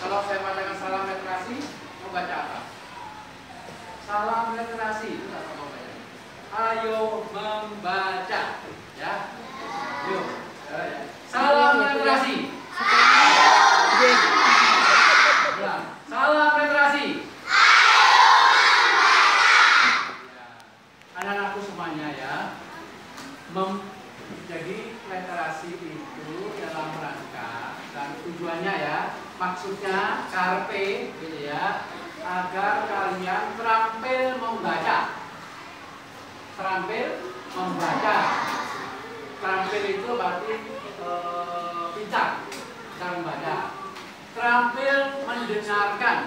Kalau saya bacakan salam literasi, mau baca apa? Salam literasi itu apa mau baca? Ayo membaca, ya. Yuk. Salam literasi. Salam literasi. Anak-anakku semuanya ya. Jadi literasi itu dalam rangka dan tujuannya ya, maksudnya karpe gitu ya, agar kalian terampil membaca. Terampil membaca. Terampil itu berarti pintar membaca. Terampil mendengarkan.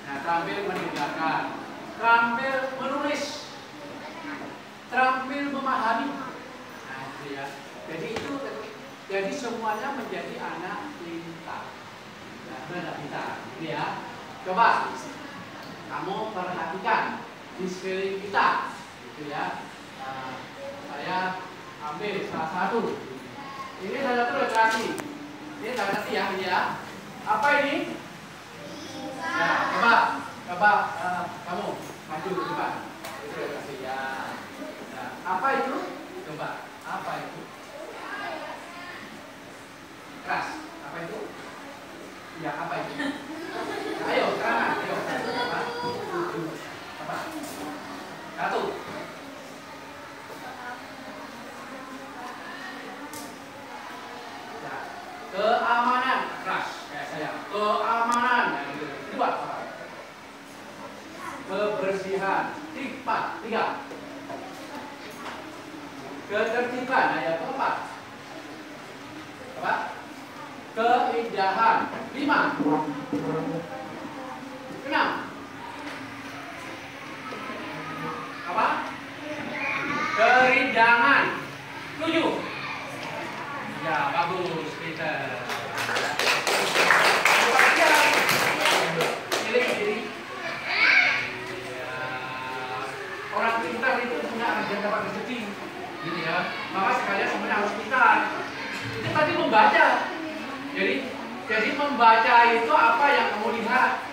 Nah, terampil mendengarkan. Terampil menulis. Terampil memahami. Nah, itu ya. Jadi semuanya menjadi anak pintar. Nah, anak pintar. Ini ya. Coba kamu perhatikan di sekeliling kita, gitu ya. Saya ambil salah satu. Ini salah satu literasi. Ini salah satu ya, ini ya. Apa ini? Ya, coba kamu maju ke depan. Itu literasi ya. Nah, apa itu? Coba, apa itu? Keras. Apa itu? Ya, apa itu? Ayo, sekarang. Ayo. Apa? Satu. Ya. Keamanan. Keras. Kayak saya. Keamanan. Dua. Apa? Kebersihan. Tiga. Ketertiban. Ayat keempat. Apa? Keindahan. 5. 6. Apa? Kerindangan. 7. Ya, bagus, Peter. Pilih diri. Ya. Orang pintar itu punya agen dapat rezeki, gitu ya. Maka sekalian semuanya harus pintar. Itu tadi membaca. Jadi membaca itu apa yang kamu lihat,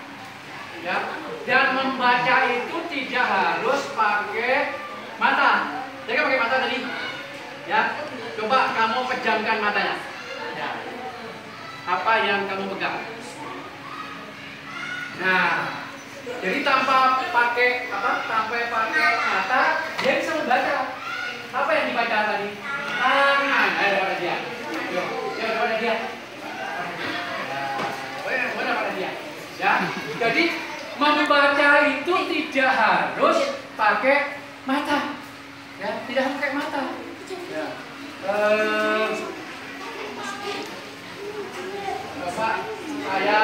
ya. Dan membaca itu tidak harus pakai mata. Jadi kan pakai mata tadi, ya. Coba kamu pejamkan matanya. Ya. Apa yang kamu pegang? Nah, jadi tanpa pakai mata, dia bisa membaca. Apa yang dibaca tadi? Tangan. Ayo pada dia. Yuk, pada dia. Mana pada dia? Ya. Jadi membaca itu tidak harus pakai mata. Ya, tidak harus pakai mata. Ya. Bapak, saya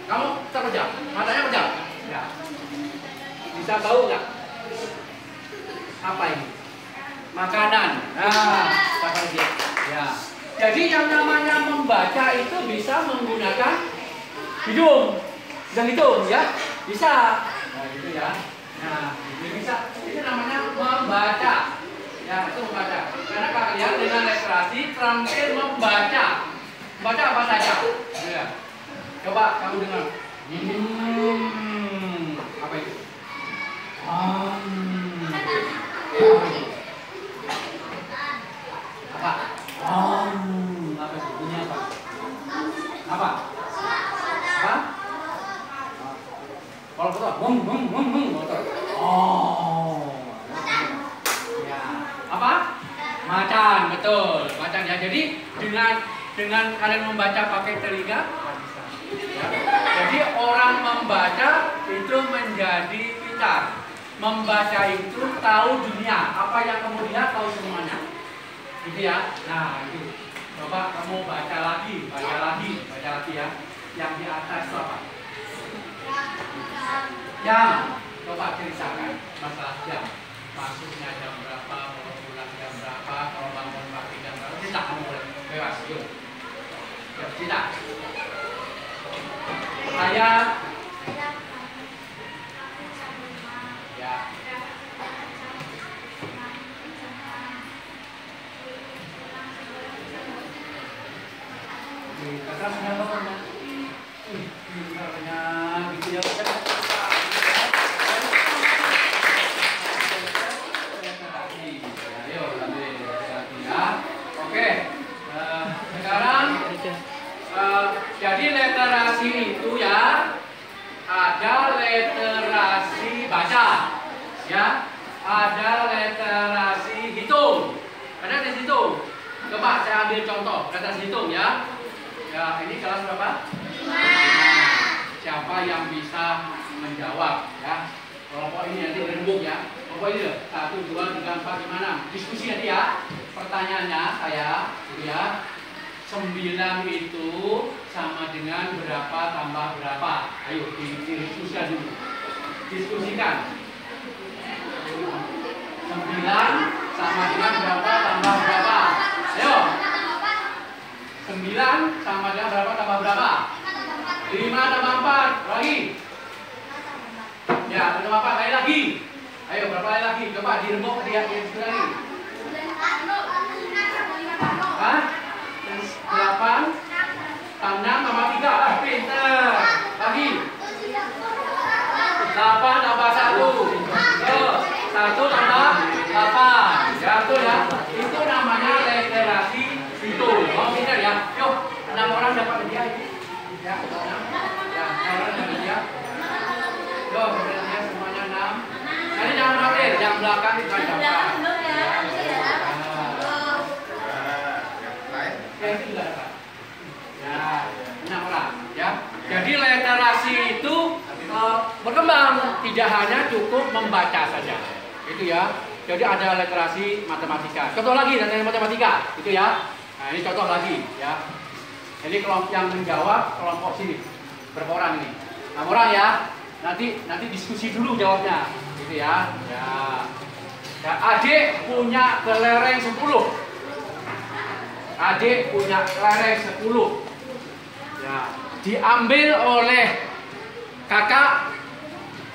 kamu terpejam, matanya pejam. Ya. Bisa tahu nggak? Apa ini? Makanan. Nah, apa dia? Ya. Jadi yang namanya membaca itu bisa menggunakan hidung dan hitung, ya. Bisa. Nah, gitu ya. Nah, ini bisa. Itu namanya membaca. Ya, itu membaca. Karena kalian dengan literasi terampil membaca. Membaca apa saja? Ya. Coba kamu dengar. Apa itu? Apa? Apa itu? Bunyi apa? Apa? Apa? Kalau betul, motor. Ya. Apa? Macan, betul. Macan ya. Jadi dengan kalian membaca pakai telinga, ya. Jadi orang membaca itu menjadi pintar. Membaca itu tahu dunia. Apa yang kamu lihat tahu semuanya. Gitu ya. Nah, itu. Coba kamu baca lagi ya. Yang di atas itu apa? Jam. Coba ceritakan masalah jam. Masuknya jam berapa, kalau pulang jam berapa, kalau bangun pagi jam berapa. Cerita kamu boleh. Bebas, yuk. Cerita. Saya ya. Kekerasnya bawahnya. Caranya gitu ya. Ayo lagi ya. Oke. Sekarang jadi literasi itu ya ada literasi baca, ya, ada literasi hitung, ada literasi hitung. Coba saya ambil contoh literasi hitung ya. Ya ini kelas berapa? 5. Siapa yang bisa menjawab ya? Kelompok ini nanti rembuk ya. Kelompok ini 1, 2, 3, 4, 5, 6. Diskusi nanti ya. Pertanyaannya saya, gitu ya. 9 itu sama dengan berapa tambah berapa? Ayo didiskusikan dulu. Diskusikan. 9 sama dengan berapa tambah berapa? Ayo. 9 sama dengan berapa tambah berapa? 5 tambah 4. Lagi. Ya, tambah 4 kali lagi. Ayo, berapa kali lagi? Coba dirembuk dia lagi. Hah? 8 tambah 3. Ah, pintar. Lagi. 8 tambah 1. 1 tambah 8. Ya, betul ya. Itu namanya literasi itu. Oh, pintar ya. Yuk, 6 orang dapat hadiah ini. Ya, 6. Ya, 6 orang dapat hadiah. Yuk, hadiah semuanya 6. Jadi jangan khawatir, yang belakang itu aja. Ya, itu juga dapat. Ya, 6 orang. Ya. Jadi literasi itu berkembang, tidak hanya cukup membaca saja. Itu ya. Jadi ada literasi matematika. Contoh lagi tentang matematika, itu ya. Nah, ini contoh lagi ya. Ini kelompok yang menjawab kelompok sini. Berapa orang ini? 6 orang ya. Nanti diskusi dulu jawabnya. Gitu ya. Ya. Ya, adik punya kelereng 10. Adik punya kelereng 10. Ya, diambil oleh kakak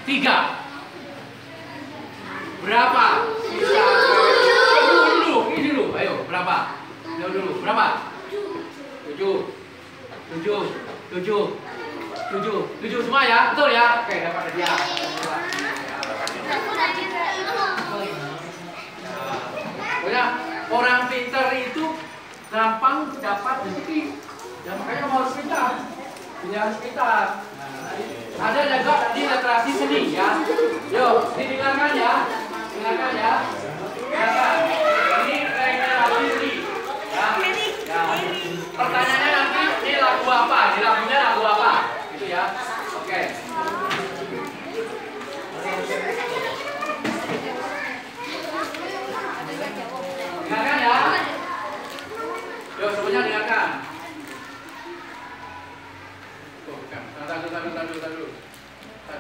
3. Berapa? Sisa ini dulu. Ayo, berapa? Dulu. Berapa? 7 semua ya? Betul ya? Oke, dapat hadiah. Pokoknya orang pintar itu gampang dapat rezeki. Ya makanya harus pintar. Harus pintar. Ada juga tadi literasi seni ya. Yuk, didengarkan ya. Dengarkan ya. Dengarkan. Ini literasi seni. Ya. Ya. Pertanyaannya nanti ini lagu apa? Di lagunya lagu apa? Gitu ya. Oke. Dengarkan ya. Yuk, semuanya dengarkan. Oh, bukan. Tar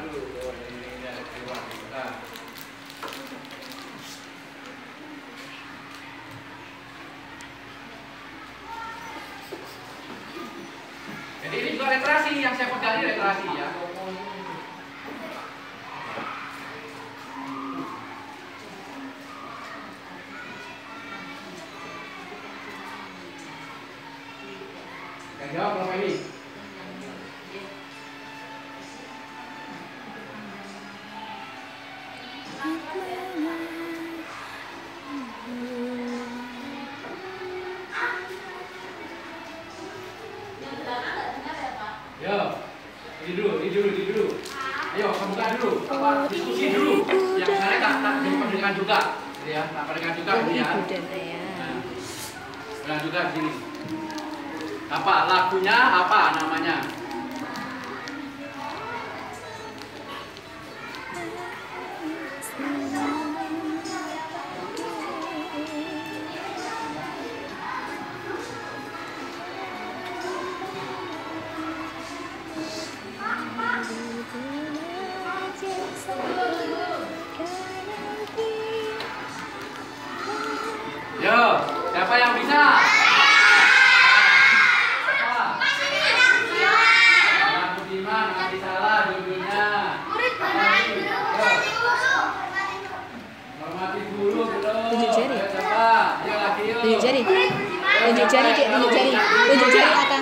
dulu. Oh, ini ada keluar. Bentar. Jadi ini juga literasi yang saya pegang ini literasi ya. Yang jawab berapa ini? Ini dulu. Ayo, buka dulu. Diskusi dulu. Yang saya tak pendengar juga. Ya, tak pendengar juga ini ya. Pendengar juga di sini. Apa lagunya? Apa namanya? Yo, siapa yang bisa? Lagu Diman, nanti salah judulnya. Hormati guru belum? Tunjuk jari. Siapa? Ayo lagi yuk. Tunjuk jari. Tunjuk jari, Dek. Tunjuk jari. Tunjuk jari, Aka.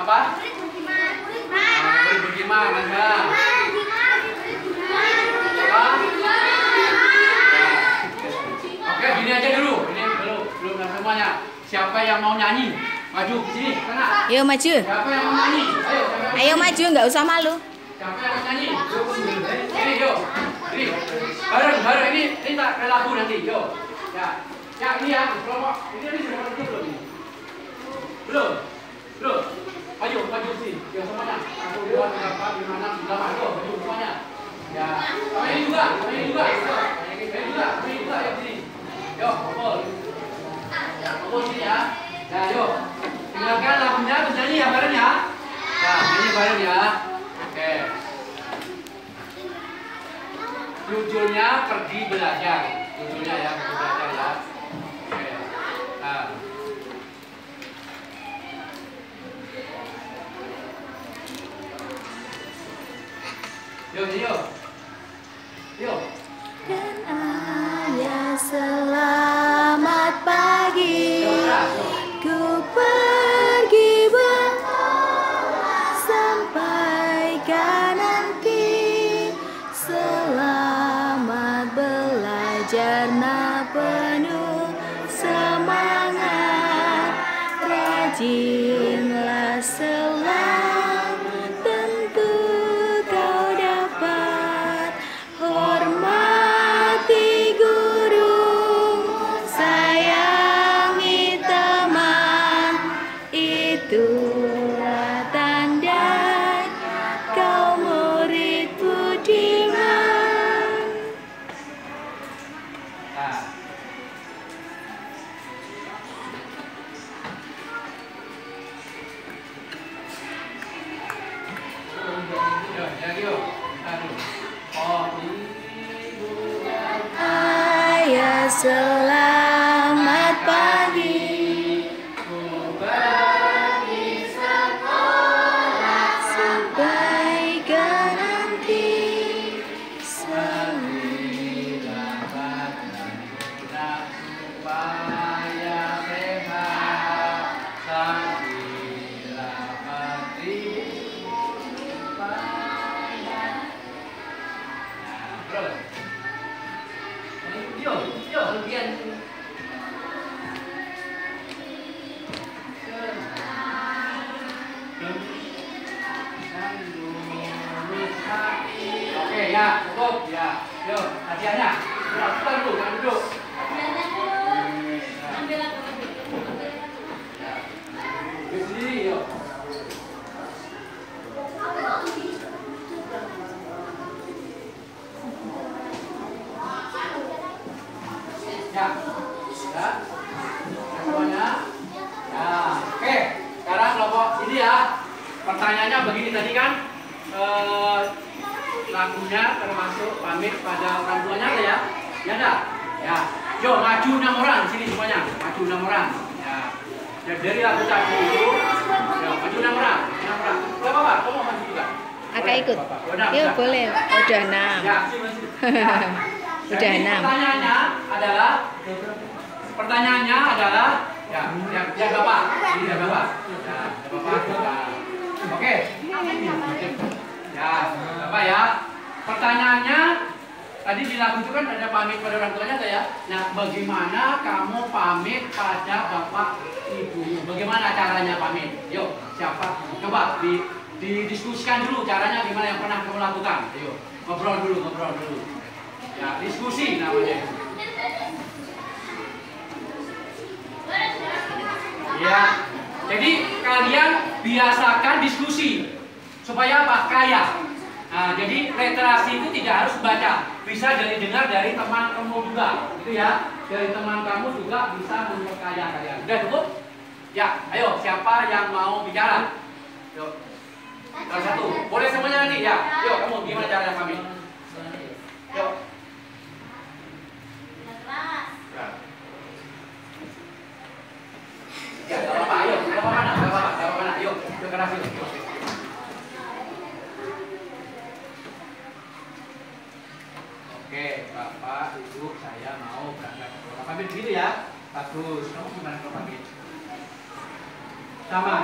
apa? Murid bagaimana? Oke, gini aja dulu. Ini belum semuanya. Siapa yang mau nyanyi? Maju sini, tengah. Yuk maju. Siapa yang mau nyanyi? Ayo maju, nggak usah malu. Siapa yang mau nyanyi? Ini yuk. Ini bareng ini tak kayak lagu nanti. Yuk. Ya ini ya, kelompok. Ini sudah maju belum ini? Belum. Maju sini. Yuk semuanya. 1, 2, 3, 4, 5, 6, 7, 8. Yuk, maju semuanya. Ya. Ini juga. Ini juga ya sini. Yuk, kumpul sini ya. Ya, yuk. Tinggalkan lagunya, terus nyanyi ya bareng ya. Ya, nyanyi bareng ya. Oke. Judulnya pergi belajar. Judulnya ya, pergi belajar ya. Oke. Nah. Yuk. Dan ayah selamat pagi. Ku pergi sampaikan nanti. Selamat belajar, nak penuh semangat. Rajinlah selalu, tentu kau dapat. Hormati guru, sayangi teman. Itulah tanda kau murid budiman. Ayah selamat pagi. Sampaikan nanti. Oke ya, cukup ya. Yuk, hadiahnya. Kita dulu, jangan duduk. Yuk sendiri, yuk. Ya, semuanya. Ya, oke. Sekarang kelompok ini ya. Pertanyaannya begini tadi kan. Lagunya termasuk pamit pada orang tuanya ya. Ya enggak? Ya. Yo, maju 6 orang di sini semuanya. Maju 6 orang. Ya. Dari lagu tadi itu, ya, maju 6 orang. 6 orang. Enggak apa-apa, kamu mau maju juga. Kakak ikut. Yuk boleh. Udah 6. Ya, Udah 6. Pertanyaannya adalah ya Bapak. Ini ya Bapak. Ya, Bapak. Oke. Ya, Bapak ya. Pertanyaannya tadi di lagu itu kan ada pamit pada orang tuanya ya. Nah, bagaimana kamu pamit pada bapak ibumu? Bagaimana caranya pamit? Yuk, siapa? Coba didiskusikan dulu caranya gimana yang pernah kamu lakukan. Ayo, ngobrol dulu. Ya, diskusi namanya. Ya, jadi kalian biasakan diskusi supaya apa? Kaya. Nah, jadi literasi itu tidak harus baca, bisa dengar dari teman kamu juga, gitu ya. Dari teman kamu juga bisa memperkaya kalian. Udah cukup? Ya, ayo siapa yang mau bicara? Yuk. Salah satu, boleh semuanya nanti ya. Yuk, kamu gimana caranya pamit? Yuk. Ya, gak apa-apa, ayo, gak apa-apa, yuk, keras yuk. Oke, Bapak, Ibu, saya mau berangkat ke sekolah. Pamit begitu ya? Bagus, kamu gimana kalau pamit? Sama?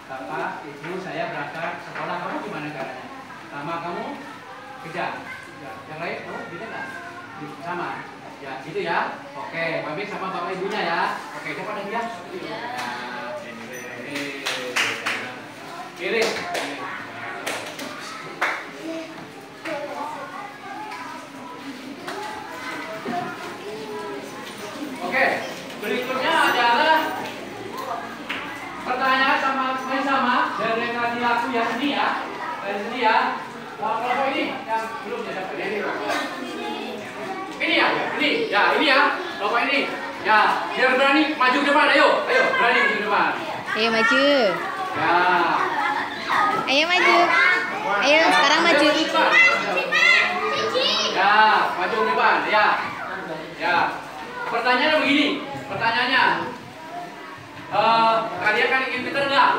Bapak, Ibu, saya berangkat sekolah. Kamu gimana caranya? Pertama kamu kejar. Ya. Yang lain, oh gitu nggak? Sama. Ya, gitu ya. Oke, pamit sama bapak ibunya ya. Oke, depan dia. Kiri. Oke, berikutnya adalah pertanyaan sama dari tadi laku ya sini ya. Dari sini ya. Kelompok ini yang belum ya dapat ini. Ini ya, ini ya, kelompok ini. Ya, biar berani maju ke depan, ayo, berani maju ke depan. Ayo maju. Ya. Ayo maju. Ayo sekarang maju. Ya, maju ke depan, ya. Ya. Pertanyaannya begini, pertanyaannya. Kalian kan ingin pintar enggak?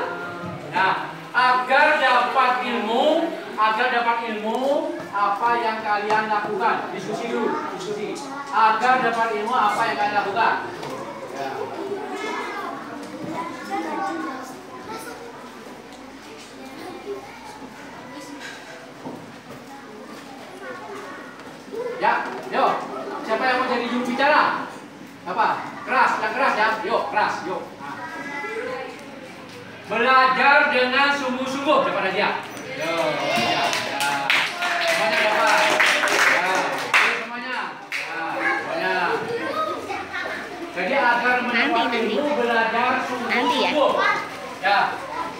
Nah, agar dapat ilmu, apa yang kalian lakukan? Diskusi dulu, diskusi. Agar dapat ilmu, apa yang kalian lakukan? Ya, yuk. Siapa yang mau jadi juru bicara? Apa? Keras, yang keras ya. Yuk, keras, yuk. Nah. Belajar dengan sungguh-sungguh daripada dia. Yuk, ya. Semuanya dapat. Ya, semuanya. Ya, semuanya. Jadi agar mendapat ilmu belajar sungguh-sungguh. Ya.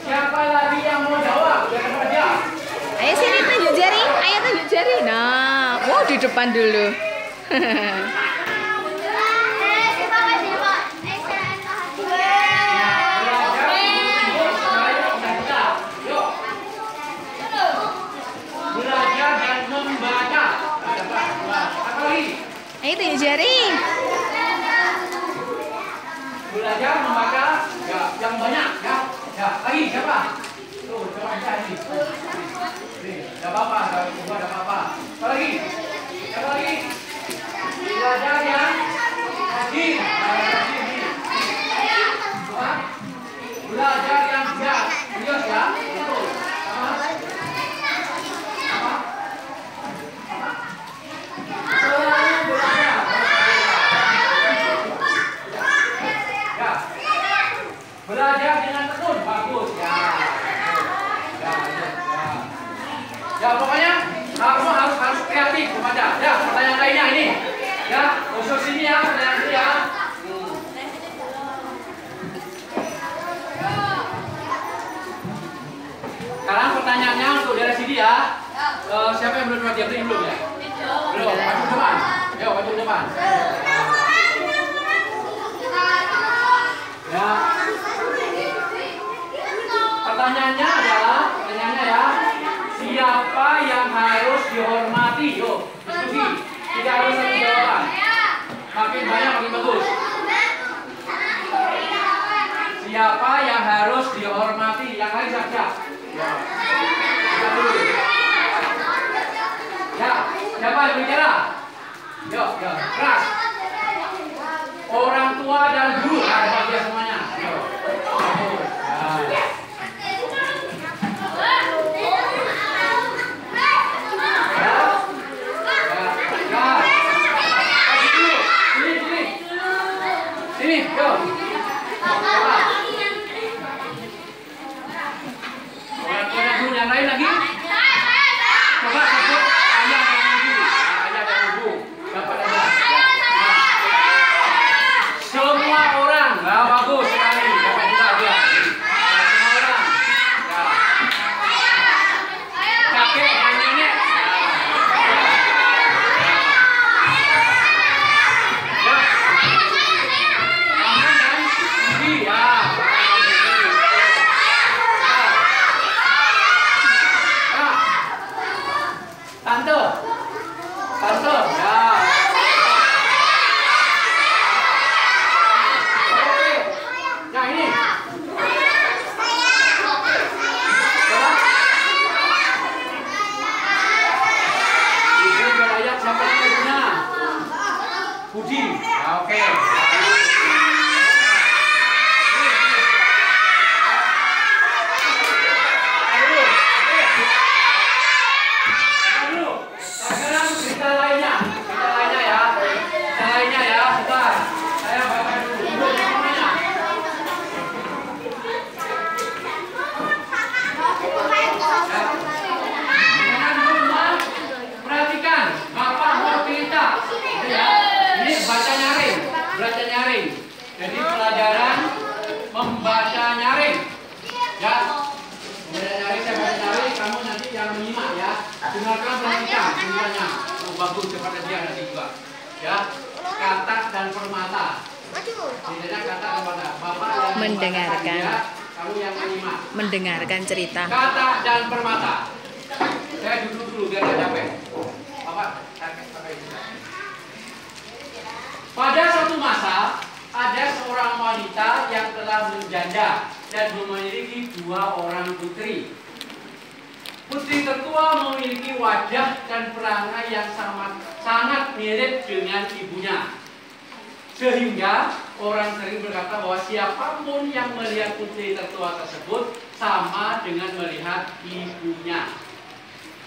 Siapa lagi yang mau jawab daripada dia? Ayo sini tunjuk jari. Ayo tunjuk jari. Nah, wow di depan dulu. Belajar dan membaca. Apa lagi? Ayo tunjuk jari. Belajar membaca ya, yang banyak ya. Ya, lagi siapa? Tuh, coba cari. Tidak apa-apa, tidak apa-apa. Apa lagi? Siapa lagi? Belajar yang rajin. Belajar yang giat. Giat ya. Selalu belajar. Ya. Belajar dengan tekun. Bagus ya. Ya, pokoknya kamu harus kreatif membaca. Ya, pertanyaan lainnya ini. Ya, khusus ini ya, pertanyaan ini ya. Sekarang pertanyaannya untuk daerah sini ya. Siapa yang belum maju belum ya? Belum. Maju ke depan. Yuk, maju ke depan. Ya. Pertanyaannya adalah, ya. Siapa yang harus dihormati? Yuk, diskusi. Tidak harus satu jawaban. Makin banyak makin bagus. Siapa yang harus dihormati? Yang lain siapa? Ya, siapa yang bicara? Yuk, keras. Orang tua dan guru. Ada dia semuanya. Yuk. Ya. Sini, yuk. Orang guru yang lain lagi. Coba sebut ayah dan ibu. Ayah dan ibu. Dapat ada. Semua orang. Nah, bagus sekali. Dapat juga dia. Semua orang. Kakek dan nenek. Tante, ya. Oke, Katanya, bagus kepada dia nanti juga. Ya, kata dan permata. Bedanya kata dan permata. Bapak yang mendengarkan. Dia, kamu yang menyimak. Mendengarkan cerita. Kata dan permata. Saya duduk dulu biar tidak capek. Bapak, pakai ini. Pada suatu masa, ada seorang wanita yang telah menjanda dan memiliki 2 orang putri. Putri tertua memiliki wajah dan perangai yang sangat mirip dengan ibunya. Sehingga orang sering berkata bahwa siapapun yang melihat putri tertua tersebut sama dengan melihat ibunya.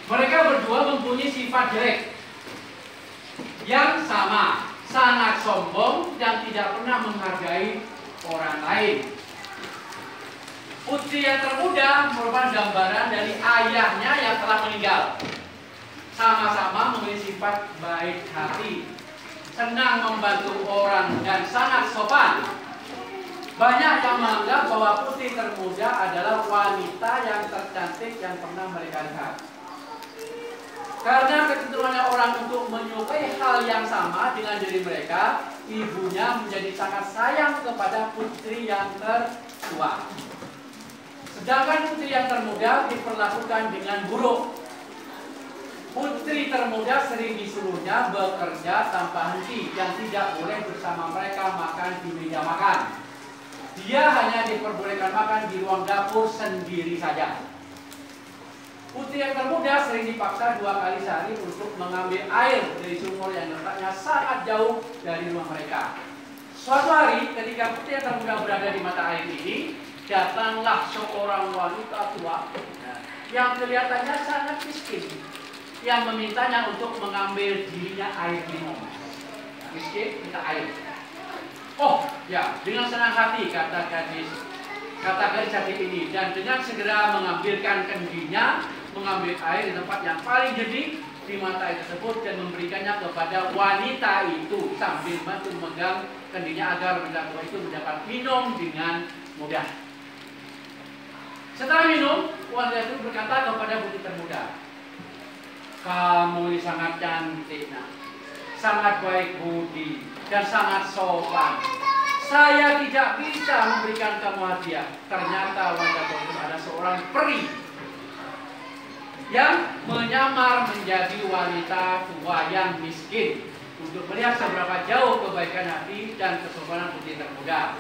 Mereka berdua mempunyai sifat jelek yang sama, sangat sombong dan tidak pernah menghargai orang lain. Putri yang termuda merupakan gambaran dari ayahnya yang telah meninggal. Sama-sama memiliki sifat baik hati, senang membantu orang dan sangat sopan. Banyak yang menganggap bahwa putri termuda adalah wanita yang tercantik yang pernah mereka lihat. Karena kecenderungannya orang untuk menyukai hal yang sama dengan diri mereka, ibunya menjadi sangat sayang kepada putri yang tertua. Sedangkan putri yang termuda diperlakukan dengan buruk. Putri termuda sering disuruhnya bekerja tanpa henti dan tidak boleh bersama mereka makan di meja makan. Dia hanya diperbolehkan makan di ruang dapur sendiri saja. Putri yang termuda sering dipaksa 2 kali sehari untuk mengambil air dari sumur yang letaknya sangat jauh dari rumah mereka. Suatu hari ketika putri yang termuda berada di mata air ini, datanglah seorang wanita tua yang kelihatannya sangat miskin, yang memintanya untuk mengambil dirinya air minum. Miskin, minta air. Oh ya, dengan senang hati kata gadis cantik ini, dan dengan segera mengambilkan kendinya, mengambil air di tempat yang paling jernih di mata air tersebut dan memberikannya kepada wanita itu sambil memegang kendinya agar wanita tua itu mendapat minum dengan mudah. Setelah minum, wanita itu berkata kepada putri termuda, "Kamu ini sangat cantik, nak. Sangat baik budi dan sangat sopan. Saya tidak bisa memberikan kamu hadiah." Ternyata wanita itu ada seorang peri yang menyamar menjadi wanita tua yang miskin untuk melihat seberapa jauh kebaikan hati dan kesopanan putri termuda.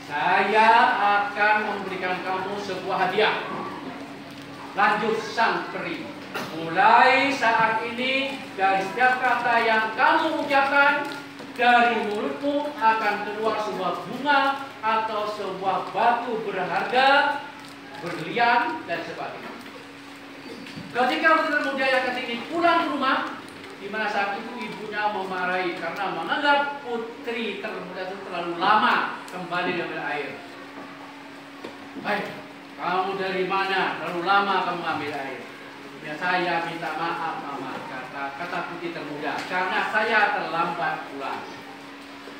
"Saya akan memberikan kamu sebuah hadiah," lanjut sang peri. "Mulai saat ini, dari setiap kata yang kamu ucapkan, dari mulutmu akan keluar sebuah bunga atau sebuah batu berharga, berlian, dan sebagainya." Ketika putri termuda yang cantik ini pulang ke rumah, di mana saat itu ibunya memarahi karena menganggap putri termuda itu terlalu lama kembali mengambil air. "Baik, kamu dari mana? Terlalu lama kamu ambil air." "Ya, saya minta maaf, Mama," kata putri termuda, "karena saya terlambat pulang."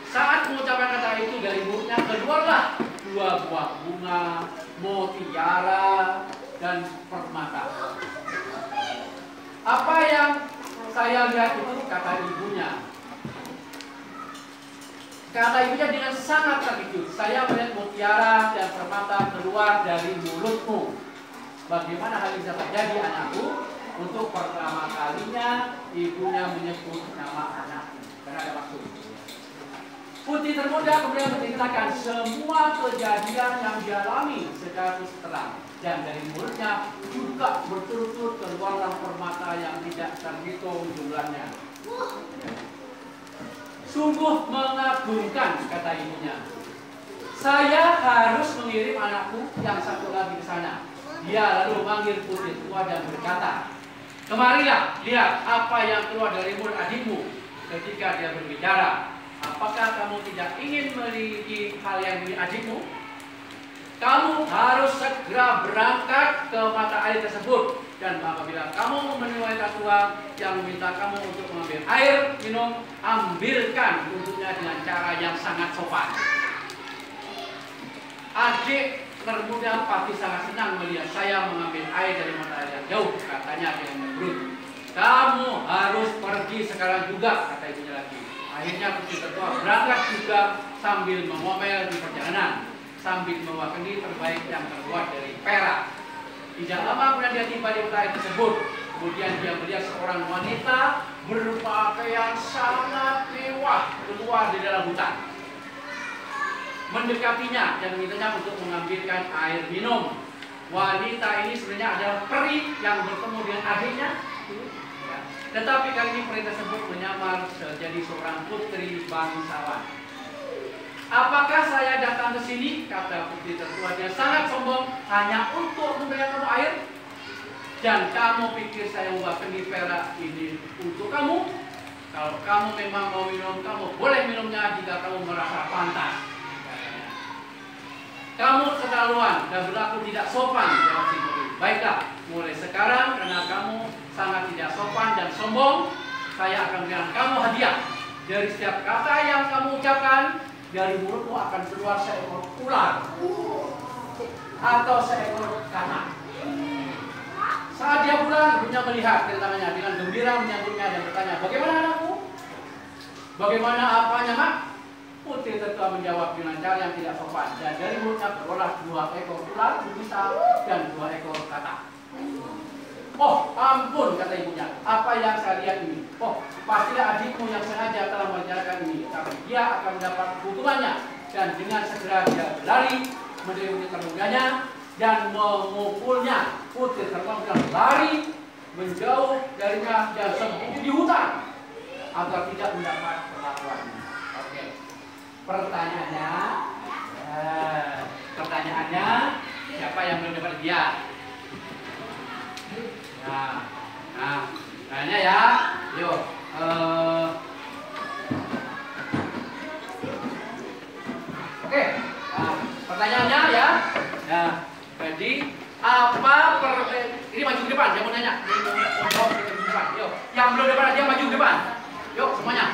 Saat mengucapkan kata itu, dari mulutnya keluarlah 2 buah bunga, mutiara, dan permata. "Apa yang saya lihat itu," kata ibunya. Kata ibunya dengan sangat terkejut, "Saya melihat mutiara dan permata keluar dari mulutmu. Bagaimana hal ini bisa terjadi, anakku?" Untuk pertama kalinya ibunya menyebut nama anakku karena ada maksud. Putri termuda kemudian menceritakan semua kejadian yang dialami secara terus terang, dan dari mulutnya juga berturut-turut keluarlah permata yang tidak terhitung jumlahnya. "Sungguh mengagumkan," kata ibunya. "Saya harus mengirim anakku yang satu lagi ke sana." Dia lalu memanggil putri tua dan berkata, "Kemarilah, lihat apa yang keluar dari mulut adikmu ketika dia berbicara. Apakah kamu tidak ingin memiliki hal yang milik adikmu? Kamu harus segera berangkat ke mata air tersebut, dan apabila kamu menemui wanita tua yang meminta kamu untuk mengambil air minum, ambilkan untuknya dengan cara yang sangat sopan." Adik termuda pasti sangat senang melihat saya mengambil air dari mata air yang jauh, katanya dengan lembut. kamu harus pergi sekarang juga, kata ibunya lagi. Akhirnya putri tertua berangkat juga sambil mengomel di perjalanan, sambil membawa kendi terbaik yang terbuat dari perak. Tidak lama kemudian dia tiba di utara tersebut. Kemudian dia melihat seorang wanita berpakaian sangat mewah keluar di dalam hutan. Mendekatinya dan memintanya untuk mengambilkan air minum. Wanita ini sebenarnya adalah peri yang bertemu dengan adiknya. Ya. Tetapi kali ini peri tersebut menyamar menjadi seorang putri bangsawan. Apakah saya datang ke sini, kata putri tertua, dia sangat sombong, hanya untuk memberikan kamu air? Dan kamu pikir saya membawa kendi perak ini untuk kamu? Kalau kamu memang mau minum, kamu boleh minumnya jika kamu merasa pantas. Kamu keterlaluan dan berlaku tidak sopan, jawab si peri. Baiklah, mulai sekarang karena kamu sangat tidak sopan dan sombong, saya akan berikan kamu hadiah. Dari setiap kata yang kamu ucapkan, dari mulutmu akan keluar seekor ular atau seekor katak. Saat dia pulang, ibunya melihat kedatangannya dengan gembira menyambutnya dan bertanya, bagaimana anakku? Bagaimana apanya, Mak? Putri tertua menjawab dengan cara yang tidak sopan, dan dari mulutnya keluarlah 2 ekor ular berbisa dan 2 ekor katak. Oh, ampun, kata ibunya, apa yang saya lihat ini? Oh, pastilah adikmu yang sengaja telah mengerjakan ini, tapi dia akan mendapat hukumannya. Dan dengan segera dia berlari mendekati termudanya dan memukulnya. Putri tertua lari menjauh darinya dan sembunyi di hutan agar tidak mendapat perlakuannya. Oke. Pertanyaannya, siapa yang belum dapat dia? Tanya ya, yuk. Oke, pertanyaannya ya. Nah, jadi apa ini maju ke depan? Dia mau nanya. Yuk, yang belum dapat dia maju ke depan. Yuk semuanya.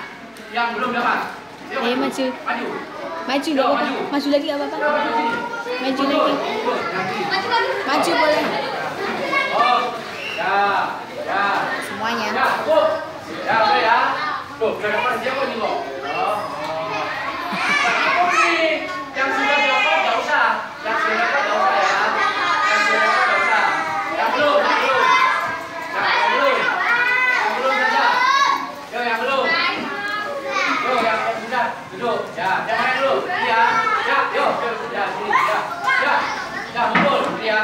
Yang belum dapat. Yuk, maju. Maju. Maju dong. Maju lagi apa apa? Maju lagi. Maju boleh. Oh, ya. Semuanya. Ya, Bu. Ya, udah ya. Tuh, udah dapat dia kok nih kok. Oh. Nih, yang sudah dapat enggak usah. Yang sudah dapat enggak usah ya. Yang sudah dapat enggak usah. Yang belum. Yang belum saja. Yo, yang belum. Yo, yang sudah duduk. Ya, yang mana dulu? Iya. Ya, yuk. Ya, sini. Ya. Ya, mumpul. Ya.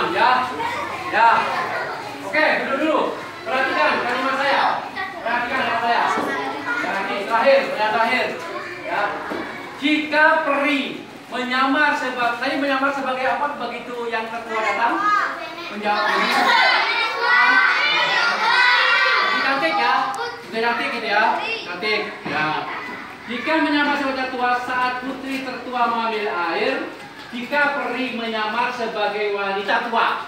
Ya. Ya. Oke, duduk dulu. Perhatikan kalimat saya. Pertanyaan terakhir. Ya. Jika peri menyamar sebagai apa begitu yang tertua datang? Menjawab ini. Cantik ya. Sudah cantik gitu ya. Cantik. Ya. Jika menyamar sebagai tua saat putri tertua mengambil air, jika peri menyamar sebagai wanita tua.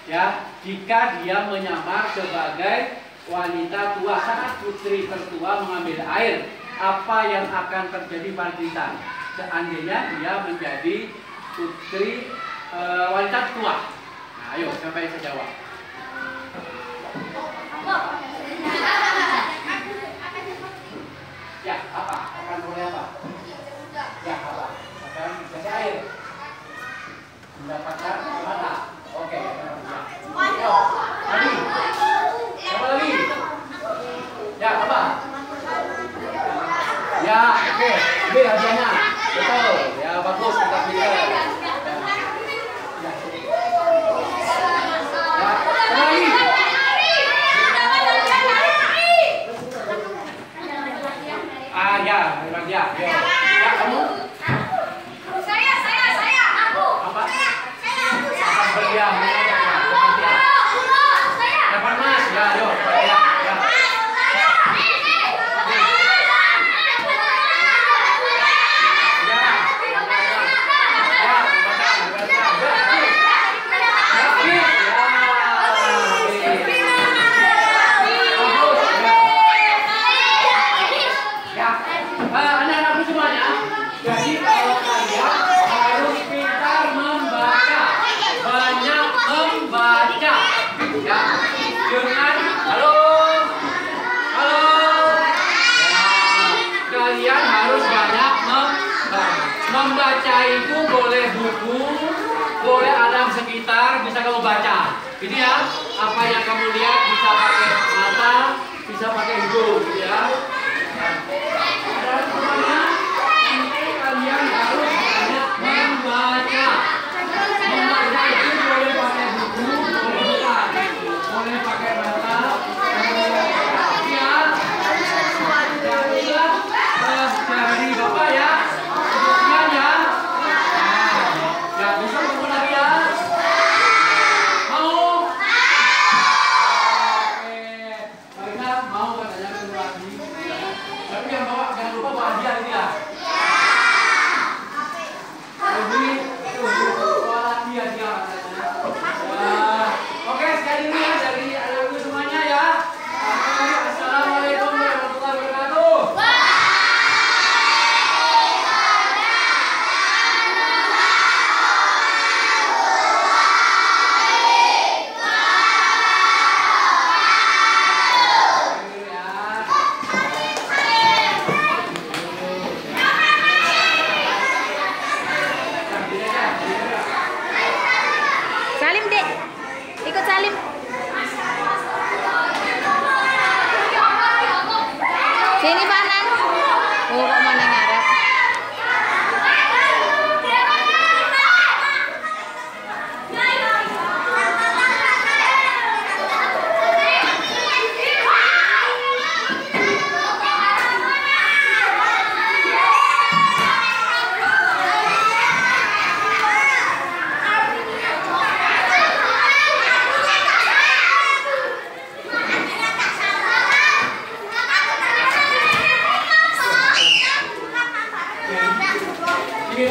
Ya, jika dia menyamar sebagai wanita tua saat putri tertua mengambil air, apa yang akan terjadi pada kita? Seandainya dia menjadi putri wanita tua. Nah, ayo, siapa yang saya jawab? Ya, apa? Akan boleh apa? Ya, apa? Akan kasih air. Mendapatkan mata. Oke, ya. Ayo, lagi. Apa lagi? Ya, apa? Ya, oke. Ini hadiahnya. Betul. Ya, bagus. Kita pilih. Ya. Ya, ya, ya, kamu? Saya, aku. Apa? Akan berdiam. Dapat mas, ya, yuk. Ya. Membaca itu boleh buku, boleh alam sekitar, bisa kamu baca. Ini ya, apa yang kamu lihat bisa pakai mata, bisa pakai hidung, ya. Dan semuanya, kalian harus banyak membaca. Membaca itu boleh pakai buku, boleh baca, boleh pakai mata, ya. Dari Bapak ya. Ini